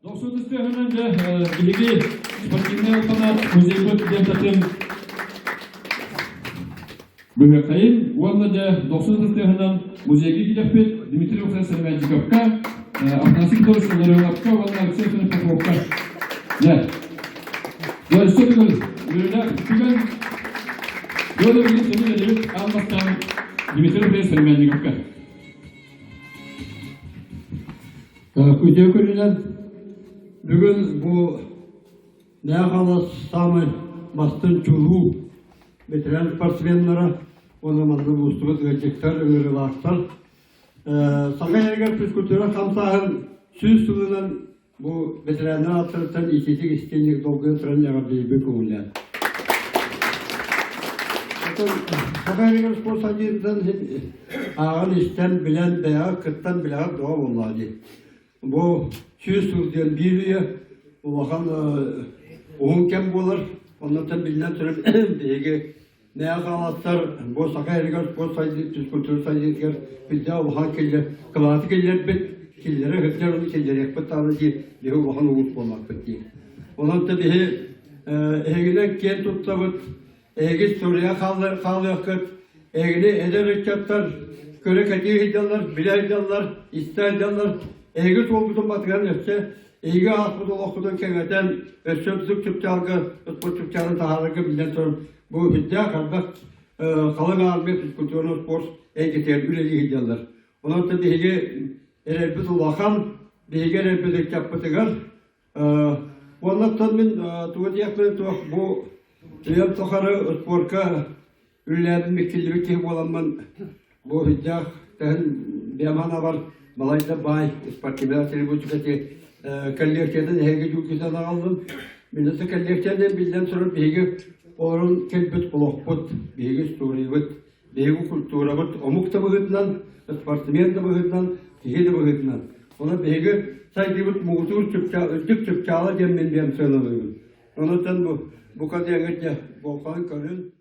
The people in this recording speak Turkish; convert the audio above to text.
90'lı önce bilgi sportifne kanat müzik yaptım. Bu kayın vanlıca 90'lı önce müziği gidip Dimitri Oksan Selmancık'a Afgansı doğruları yapka vanlar sesini pakopka. Ya. Ya istedim ürünler bugün böyle bir seni verip almaktan Dimitri Oksan Selmancık'a. Kucaköy'den bugün bu ne kadar samı bastın çuğu bitiren sportmenlere o zaman da bu üstümüz gelecekler, ömürü vaktar. Sakayerger püskürtüre kamsahın süz sulunan bu bitirenler atırtan işitik istenlik dolguyu trenlere bir kumullar. Sakayerger spor sacıyından ağın işten bilen veya kıttan bilen doğa olmalı. Bu süz sulunan bir o bakan oğun kem olur. Ondan bilinen türlü bilgi ne yapamazlar bu Sakayerger spor sacıyı püskürtüre sacıyı bir daha o hakille kıvatı gelir bit killere hıtlar onu kellerek bu tanrıcı diye o bakan oğuz olmak bitti. Ondan tabii egine kent tuttabıt egi soruya kalıyor egine eder çatlar köle katiye hidallar biler hidallar ister hidallar egi solgudun batıgan etse egi asbıda okudan kengeten söpsük tüpçalgı bu tüpçalın taharıgı bilden sonra bu hidya kalbak kalın ağırlığı püskürtüğünü spor egiter üleli hidallar. Ondan tabii egi erebit ulakan bilgi erebit yapıtıgar ondan sonra tuğut yakın bu Tüyem tokarı sporka üllerin mikilli ki olanman bu hicak tehen biyamana var malayda bay sportimeler seni bu çıkati kalliyerkeden hege cülküden aldım milleti kalliyerkeden bilden sonra bilgi orun kelbet kulakput bilgi storiyut bilgi kulturabut omukta bağıtlan sportimen de bağıtlan tihe de bağıtlan ona bilgi saydibut muğtur tüpçağla gemmin biyam sığınalıyım ondan bu kadar geçe Volkan Karın